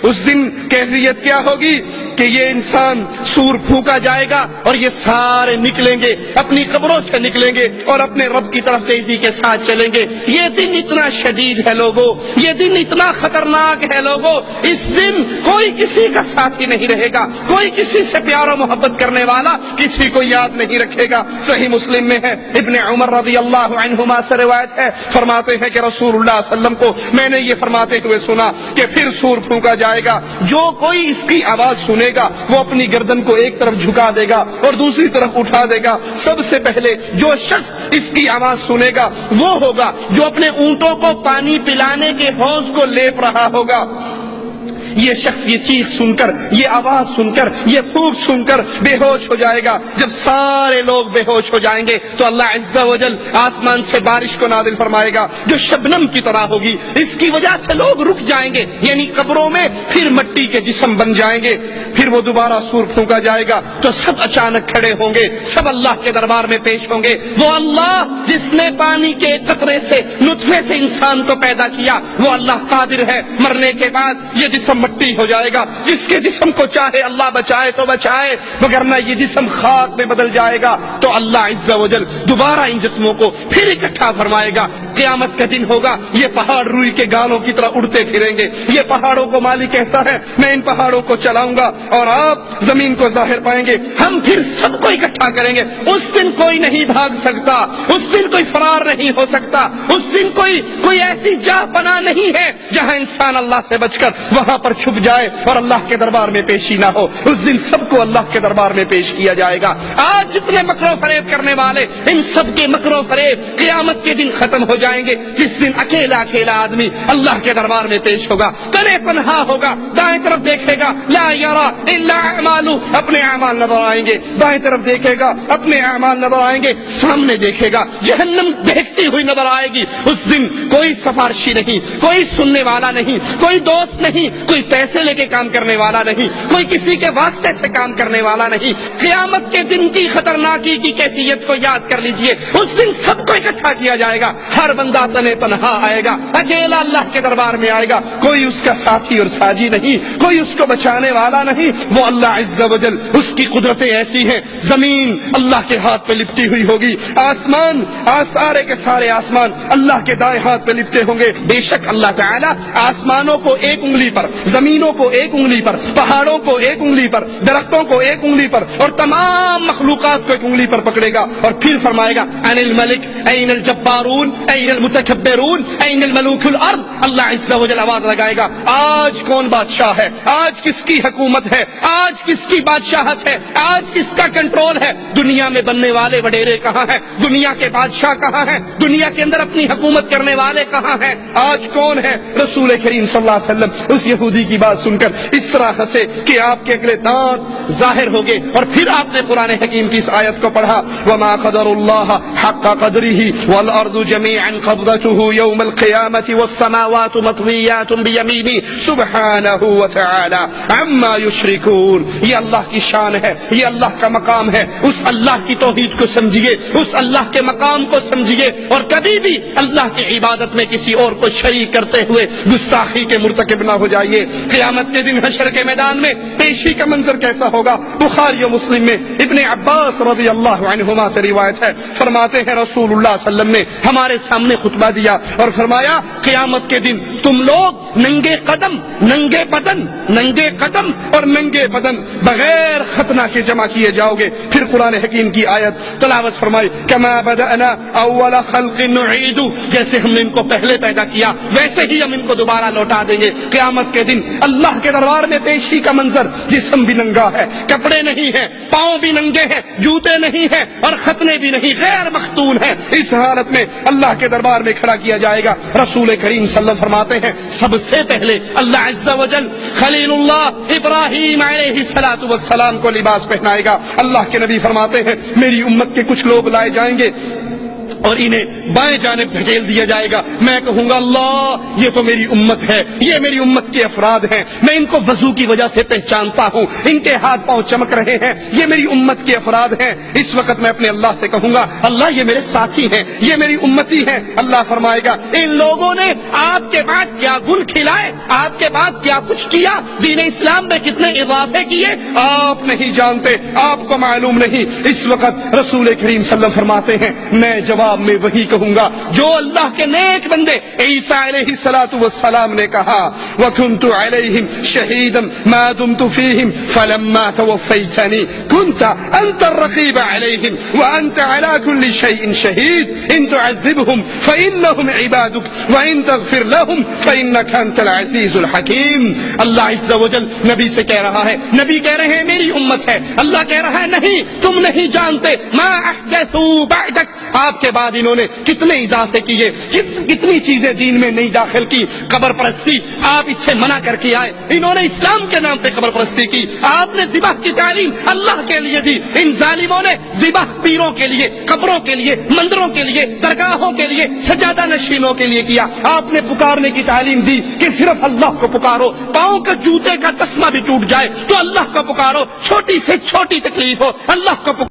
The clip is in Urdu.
اس دن کیفیت کیا ہوگی کہ یہ انسان سور پھونکا جائے گا اور یہ سارے نکلیں گے، اپنی قبروں سے نکلیں گے اور اپنے رب کی طرف تیزی کے ساتھ چلیں گے۔ یہ دن اتنا شدید ہے لوگوں، یہ دن اتنا خطرناک ہے لوگوں، اس دن کوئی کسی کا ساتھی نہیں رہے گا، کوئی کسی سے پیار و محبت کرنے والا کسی کو یاد نہیں رکھے گا۔ صحیح مسلم میں ہے، ابن عمر رضی اللہ عنہما سے روایت ہے، فرماتے ہیں کہ رسول اللہ صلی اللہ علیہ وسلم کو میں نے یہ فرماتے ہوئے سنا کہ پھر سور پھونکا جائے گا، جو کوئی اس کی آواز سنے گا وہ اپنی گردن کو ایک طرف جھکا دے گا اور دوسری طرف اٹھا دے گا۔ سب سے پہلے جو شخص اس کی آواز سنے گا وہ ہوگا جو اپنے اونٹوں کو پانی پلانے کے حوض کو لیپ رہا ہوگا۔ یہ شخص یہ چیخ سن کر، یہ آواز سن کر، یہ پھونک سن کر بے ہوش ہو جائے گا۔ جب سارے لوگ بے ہوش ہو جائیں گے تو اللہ عز و جل آسمان سے بارش کو نازل فرمائے گا جو شبنم کی طرح ہوگی۔ اس کی وجہ سے لوگ رک جائیں گے، یعنی قبروں میں پھر مٹی کے جسم بن جائیں گے۔ پھر وہ دوبارہ سور پھونکا جائے گا تو سب اچانک کھڑے ہوں گے، سب اللہ کے دربار میں پیش ہوں گے۔ وہ اللہ جس نے پانی کے قطرے سے، نطفے سے انسان کو پیدا کیا، وہ اللہ قادر ہے مرنے کے بعد یہ جسم مٹی ہو جائے گا۔ جس کے جسم کو چاہے اللہ بچائے تو بچائے، مگر نہ یہ جسم خاک میں بدل جائے گا تو اللہ عز و جل دوبارہ ان جسموں کو پھر اکٹھا فرمائے گا۔ قیامت کا دن ہوگا، یہ پہاڑ روئی کے گالوں کی طرح اڑتے پھریں گے۔ یہ پہاڑوں کو مالک کہتا ہے میں ان پہاڑوں کو چلاؤں گا اور آپ زمین کو ظاہر پائیں گے۔ ہم پھر سب کو اکٹھا کریں گے۔ اس دن کوئی نہیں بھاگ سکتا، اس دن کوئی فرار نہیں ہو سکتا، اس دن کوئی ایسی جا پناہ نہیں ہے جہاں انسان اللہ سے بچ کر وہاں پر چھپ جائے اور اللہ کے دربار میں پیشی نہ ہو۔ اس دن سب کو اللہ کے دربار میں پیش کیا جائے گا۔ آج جتنے مکر و فریب کرنے والے، ان سب کے مکر و فریب قیامت کے دن ختم ہو جائیں گے، جس دن اکیلا اکیلا آدمی اللہ کے دربار میں پیش ہوگا، تنے پنہا ہوگا، دائیں طرف دیکھے گا لا یرا الا اعمالہ، اپنے اعمال نظر آئیں گے، بائیں طرف دیکھے گا اپنے اعمال نظر آئیں گے، سامنے دیکھے گا جہنم دیکھتی ہوئی نظر آئے گی۔ اس دن کوئی سفارشی نہیں، کوئی سننے والا نہیں، کوئی دوست نہیں، کوئی پیسے لے کے کام کرنے والا نہیں، کوئی کسی کے واسطے سے کام کرنے والا نہیں۔ قیامت کے دن کی خطرناکی کی کیفیت کو یاد کر لیجئے۔ اس دن سب کو اکٹھا کیا جائے گا، ہر بندہ تنے تنہا آئے گا، اکیلا اللہ کے دربار میں آئے گا، کوئی اس کا ساتھی اور ساجی نہیں، کوئی اس کو بچانے والا نہیں۔ وہ اللہ عز و جل، اس کی قدرتیں ایسی ہیں، زمین اللہ کے ہاتھ پہ لپٹی ہوئی ہوگی، آسمان سارے کے سارے آسمان اللہ کے دائیں ہاتھ پہ لپٹے ہوں گے۔ بے شک اللہ تعالیٰ آسمانوں کو ایک انگلی پر، زمینوں کو ایک انگلی پر، پہاڑوں کو ایک انگلی پر، درختوں کو ایک انگلی پر اور تمام مخلوقات کو ایک انگلی پر پکڑے گا اور پھر فرمائے گا ان الملک این الجبارون این المتکبرون این الملوک الارض۔ اللہ عز و جل آواز لگائے گا آج کون بادشاہ ہے، آج کس کی حکومت ہے، آج کس کی بادشاہت ہے، آج کس کا کنٹرول ہے۔ دنیا میں بننے والے وڈیرے کہاں ہیں، دنیا کے بادشاہ کہاں ہیں، دنیا کے اندر اپنی حکومت کرنے والے کہاں ہیں، آج کون ہے؟ رسول کریم صلی اللہ علیہ وسلم اس یہودی کی بات سن کر اس طرح ہنسے کہ آپ کے اگلے دانت ظاہر ہو گئے، اور پھر آپ نے قرآن حکیم کی اس آیت کو پڑھا وما قدر اللہ حق قدرہ والارض جميعا قبضته يوم القيامة والسماوات مطويات بيمینہ سبحانہ وتعالی عما یشرکون۔ یہ اللہ کی شان ہے، یہ اللہ کا مقام ہے۔ اس اللہ کی توحید کو سمجھیے، اس اللہ کے مقام کو سمجھیے، اور کبھی بھی اللہ کی عبادت میں کسی اور کو شریک کرتے ہوئے گستاخی کے مرتکب نہ ہو جائیے۔ قیامت کے دن حشر کے میدان میں پیشی کا منظر کیسا ہوگا؟ بخاری و مسلم میں ابن عباس رضی اللہ عنہما سے روایت ہے، فرماتے ہیں رسول اللہ صلی اللہ علیہ وسلم نے ہمارے سامنے خطبہ دیا اور فرمایا قیامت کے دن تم لوگ ننگے قدم اور ننگے بدن بغیر ختنہ کے جمع کیے جاؤ گے۔ پھر قرآن حکیم کی آیت تلاوت فرمائی کما بدأنا اول خلق نعید، جیسے ہم نے ان کو پہلے پیدا کیا ویسے ہی ہم ان کو دوبارہ لوٹا دیں گے۔ قیامت کے دن اللہ کے دربار میں پیشی کا منظر، جسم بھی ننگا ہے، کپڑے نہیں ہیں، پاؤں بھی ننگے ہیں، جوتے نہیں ہیں اور ختنے بھی نہیں، غیر مختون ہیں۔ اس حالت میں اللہ کے دربار میں کھڑا کیا جائے گا۔ رسول کریم صلی اللہ علیہ وسلم فرماتے ہیں سب سے پہلے اللہ عز و جل خلیل اللہ ابراہیم علیہ السلام کو لباس پہنائے گا۔ اللہ کے نبی فرماتے ہیں میری امت کے کچھ لوگ لائے جائیں گے اور انہیں بائیں جانب دھکیل دیا جائے گا. میں کہوں گا اللہ یہ تو میری امت ہے, یہ میری امت کے افراد ہیں, میں ان کو وضو کی وجہ سے پہچانتا ہوں, ان کے ہاتھ پاؤں چمک رہے ہیں, یہ میری امت کے افراد ہیں. اس وقت میں اپنے اللہ سے کہوں گا اللہ یہ میرے ساتھی ہیں, یہ میری امتی ہیں. اللہ فرمائے گا ان لوگوں نے آپ کے بعد کیا گل کھلائے, آپ کے بعد کیا کچھ کیا, دین اسلام میں کتنے اضافے کیے آپ نہیں جانتے, آپ کو معلوم نہیں. اس وقت رسول کریم صلی اللہ علیہ وسلم فرماتے ہیں میں جواب میں وہی کہوں گا جو اللہ کے نیک بندے عیسیٰ علیہ الصلوۃ والسلام نے کہا وَكُنْتُ عَلَيْهِمْ شَهِيدًا مَا دُمْتُ فِيهِمْ فَلَمَّا تَوَفَّيْتَنِي كُنْتَ أَنْتَ الرَّقِيبَ عَلَيْهِمْ وَأَنْتَ عَلَى كُلِّ شَيْءٍ شَهِيدٌ إِن تُعَذِّبْهُمْ فَإِنَّهُمْ عِبَادُكَ وَإِن تَغْفِرْ لَهُمْ فَإِنَّكَ أَنْتَ الْعَزِيزُ الْحَكِيمُ. اللہ عز و جل نبی سے کہہ رہا ہے, نبی کہہ رہے ہیں میری امت ہے, اللہ کہہ رہا ہے نہیں تم نہیں جانتے ما احدثوا بعدک, آپ کے بعد انہوں نے کتنے اضافے کیے, کتنی چیزیں دین میں نہیں داخل کی. قبر پرستی آپ اس سے منع کر کے آئے, انہوں نے اسلام کے نام پہ قبر پرستی کی, آپ نے ذبح کی تعلیم اللہ کے لیے دی, ان ظالموں نے ذبح پیروں کے لیے, قبروں کے لیے, مندروں کے لیے, درگاہوں کے لیے, سجادہ نشینوں کے لیے کیا. آپ نے پکارنے کی تعلیم دی کہ صرف اللہ کو پکارو, پاؤں کا جوتے کا تسمہ بھی ٹوٹ جائے تو اللہ کو پکارو, چھوٹی سے چھوٹی تکلیف ہو اللہ کو پکارو.